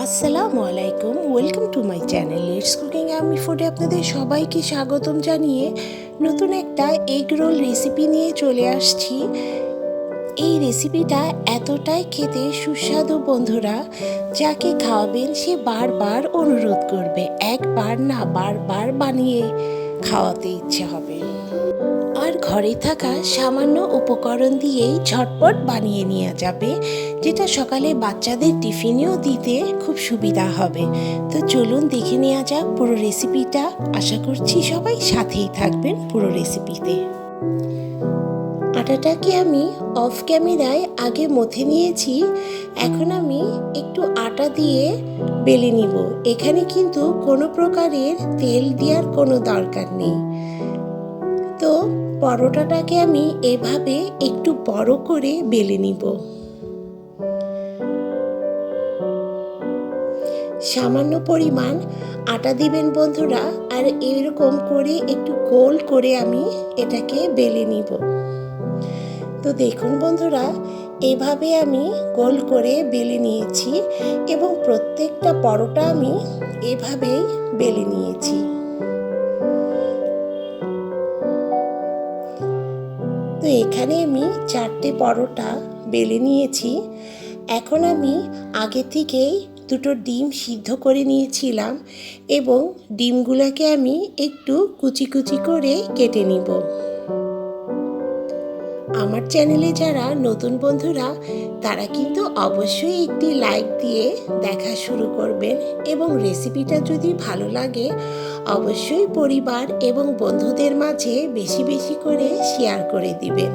আসসালামু আলাইকুম, welcome to my channel let's cooking আমি ফুডে আপনাদের সবাইকে স্বাগতম জানিয়ে নতুন একটা এগ রোল রেসিপি নিয়ে চলে আসছি। এই রেসিপিটা এতটাই খেতে সুস্বাদু বন্ধুরা, যাকে খাওয়াবেন সে বারবার অনুরোধ করবে, একবার না বারবার বানিয়ে খাওয়াতে ইচ্ছে হবে। আর ঘরে থাকা সামান্য উপকরণ দিয়েই ঝটপট বানিয়ে নেওয়া যাবে, যেটা সকালে বাচ্চাদের টিফিনেও দিতে খুব সুবিধা হবে। তো চলুন দেখে নেওয়া যাক পুরো রেসিপিটা। আশা করছি সবাই সাথেই থাকবেন পুরো রেসিপিতে। আটাটাকে আমি অফ ক্যামেরায় আগে মথে নিয়েছি। এখন আমি একটু আটা দিয়ে বেলে নিব। এখানে কিন্তু কোনো প্রকারের তেল দেওয়ার কোনো দরকার নেই। তো পরোটাটাকে আমি এভাবে একটু বড় করে বেলে নিব। সামান্য পরিমাণ আটা দিবেন বন্ধুরা, আর এরকম করে একটু গোল করে আমি এটাকে বেলে নিব। তো দেখুন বন্ধুরা, এভাবে আমি গোল করে বেলে নিয়েছি এবং প্রত্যেকটা পরোটা আমি এভাবেই বেলে নিয়েছি। তো এখানে আমি 4টে পরোটা বেলে নিয়েছি। এখন আমি আগে থেকেই 2টো ডিম সিদ্ধ করে নিয়েছিলাম এবং ডিমগুলোকে আমি একটু কুচি কুচি করে কেটে নিব। আমার চ্যানেলে যারা নতুন বন্ধুরা, তারা কিন্তু অবশ্যই একটি লাইক দিয়ে দেখা শুরু করবেন এবং রেসিপিটা যদি ভালো লাগে অবশ্যই পরিবার এবং বন্ধুদের মাঝে বেশি বেশি করে শেয়ার করে দিবেন।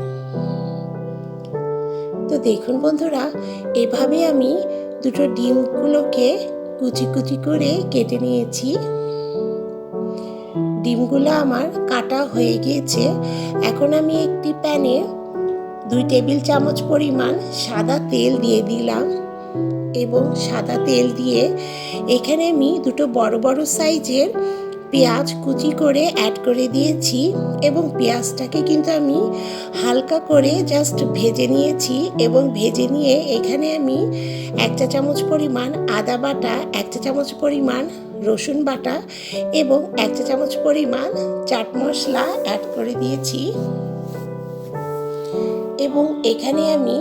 তো দেখুন বন্ধুরা, এভাবে আমি 2টো ডিমগুলোকে কুচি কুচি করে কেটে নিয়েছি। ডিমগুলো আমার কাটা হয়ে গিয়েছে। এখন আমি একটি প্যানে 2 টেবিল চামচ পরিমাণ সাদা তেল দিয়ে দিলাম এবং সাদা তেল দিয়ে এখানে আমি 2টো বড় বড় সাইজের পেঁয়াজ কুচি করে অ্যাড করে দিয়েছি এবং পেঁয়াজটাকে কিন্তু আমি হালকা করে জাস্ট ভেজে নিয়েছি এবং ভেজে নিয়ে এখানে আমি 1 চা চামচ পরিমাণ আদা বাটা, 1 চা চামচ পরিমাণ রসুন বাটা এবং 1 চা চামচ পরিমাণ চাট মশলা অ্যাড করে দিয়েছি এবং এখানে আমি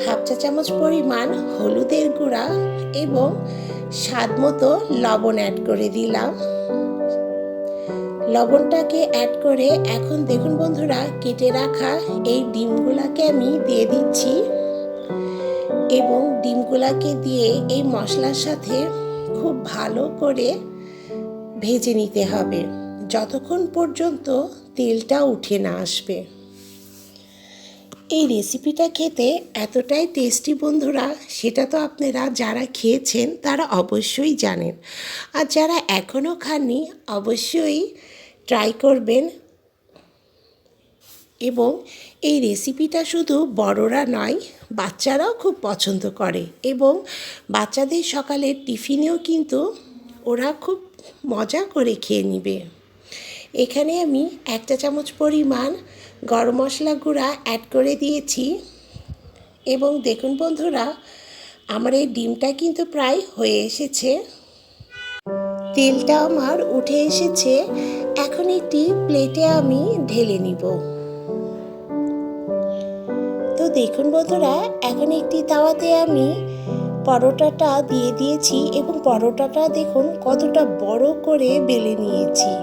1/2 চা চামচ পরিমাণ হলুদের গুঁড়া এবং স্বাদ মতো লবণ অ্যাড করে দিলাম। লবণটাকে অ্যাড করে এখন দেখুন বন্ধুরা, কেটে রাখা এই ডিমগুলাকে আমি দিয়ে দিচ্ছি এবং ডিমগুলাকে দিয়ে এই মশলার সাথে খুব ভালো করে ভেজে নিতে হবে যতক্ষণ পর্যন্ত তেলটা উঠে না আসবে। এই রেসিপিটা খেতে এতটাই টেস্টি বন্ধুরা, সেটা তো আপনারা যারা খেয়েছেন তারা অবশ্যই জানেন, আর যারা এখনও খাননি অবশ্যই ট্রাই করবেন। এবং এই রেসিপিটা শুধু বড়রা নয়, বাচ্চারাও খুব পছন্দ করে এবং বাচ্চাদের সকালের টিফিনেও কিন্তু ওরা খুব মজা করে খেয়ে নেবে। এখানে আমি 1 চা চামচ পরিমাণ গরম মশলা গুঁড়া অ্যাড করে দিয়েছি এবং দেখুন বন্ধুরা, আমার এই ডিমটা কিন্তু প্রায় হয়ে এসেছে। তেলটা আমার উঠে এসেছে। এখন একটি প্লেটে আমি ঢেলে নিব। তো দেখুন বন্ধুরা, এখন একটি তাওয়াতে আমি পরোটাটা দিয়ে দিয়েছি এবং পরোটাটা দেখুন কতটা বড় করে বেলে নিয়েছি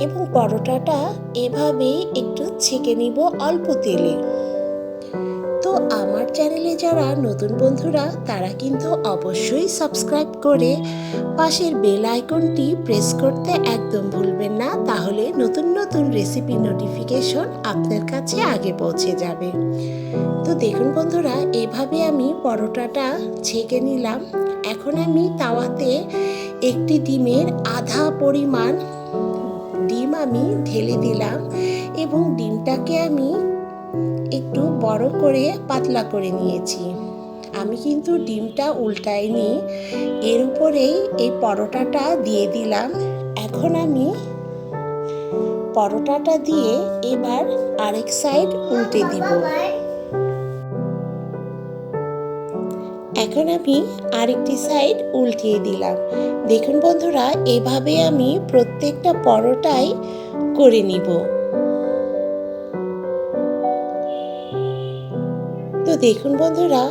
এবং পরোটাটা এভাবেই একটু ছেঁকে নিব অল্প তেলে। তো আমার চ্যানেলে যারা নতুন বন্ধুরা, তারা কিন্তু অবশ্যই সাবস্ক্রাইব করে পাশের বেল আইকনটি প্রেস করতে একদম ভুলবেন না, তাহলে নতুন নতুন রেসিপি নোটিফিকেশন আপনার কাছে আগে পৌঁছে যাবে। তো দেখুন বন্ধুরা, এভাবে আমি পরোটাটা ছেঁকে নিলাম। এখন আমি তাওয়াতে একটি ডিমের আধা পরিমাণ ডিম আমি ঢেলে দিলাম এবং ডিমটাকে আমি একটু বড় করে পাতলা করে নিয়েছি। আমি কিন্তু ডিমটা উল্টাইনি, এর উপরেই এই পরোটাটা দিয়ে দিলাম। এখন আমি পরোটাটা দিয়ে এবার আরেক সাইড উল্টে দিব। এখন আমি আরেকটি সাইড উল্টিয়ে দিলাম। দেখুন বন্ধুরা, এভাবে আমি প্রত্যেকটা পরোটাই করে নিব। তো দেখুন বন্ধুরা,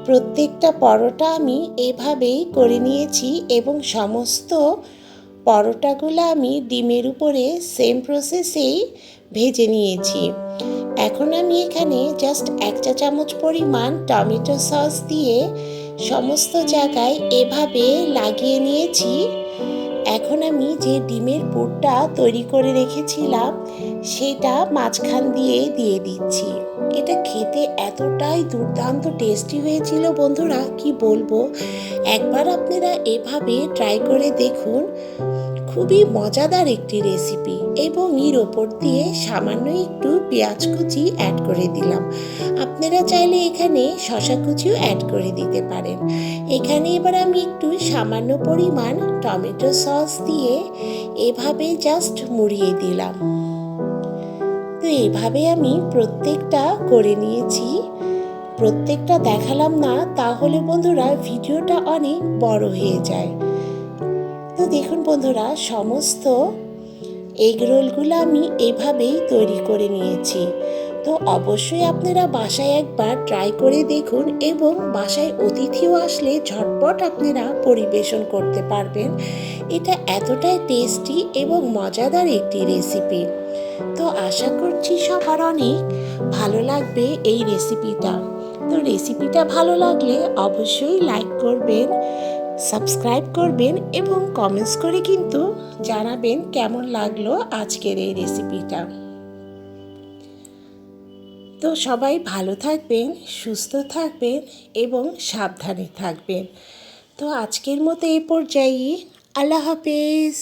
প্রত্যেকটা পরোটা আমি এভাবেই করে নিয়েছি এবং সমস্ত পরোটাগুলো আমি ডিমের উপরে সেম প্রসেসেই ভেজে নিয়েছি। এখন আমি এখানে জাস্ট 1 চা চামচ পরিমাণ টমেটো সস দিয়ে সমস্ত জায়গায় এভাবে লাগিয়ে নিয়েছি। এখন আমি যে ডিমের পুরটা তৈরি করে রেখেছিলাম সেটা মাঝখান দিয়ে দিয়ে দিচ্ছি। এটা খেতে এতটাই দুর্দান্ত টেস্টি হয়েছিল বন্ধুরা, কি বলবো। একবার আপনারা এভাবে ট্রাই করে দেখুন। খুবই মজাদার একটি রেসিপি এবং এর ওপর দিয়ে সামান্য একটু পেঁয়াজ কুচি অ্যাড করে দিলাম। আপনারা চাইলে এখানে শসা কুচিও অ্যাড করে দিতে পারেন। এখানে এবার আমি একটু সামান্য পরিমাণ টমেটো সস দিয়ে এভাবে জাস্ট মুড়িয়ে দিলাম। তো এইভাবে আমি প্রত্যেকটা করে নিয়েছি। প্রত্যেকটা দেখালাম না, তাহলে বন্ধুরা ভিডিওটা অনেক বড় হয়ে যায়। তো দেখুন বন্ধুরা, সমস্ত এগ রোলগুলো আমি এভাবেই তৈরি করে নিয়েছি। তো অবশ্যই আপনারা বাসায় একবার ট্রাই করে দেখুন এবং বাসায় অতিথিও আসলে ঝটপট আপনারা পরিবেশন করতে পারবেন। এটা এতটাই টেস্টি এবং মজাদার একটি রেসিপি। তো আশা করছি সবার অনেক ভালো লাগবে এই রেসিপিটা। তো রেসিপিটা ভালো লাগলে অবশ্যই লাইক করবেন, সাবস্ক্রাইব করবেন এবং কমেন্টস করে কিন্তু জানাবেন কেমন লাগলো আজকের এই রেসিপিটা। তো সবাই ভালো থাকবেন, সুস্থ থাকবেন এবং সাবধানে থাকবেন। তো আজকের মতো এই পর্যায়ে আল্লাহ হাফেজ।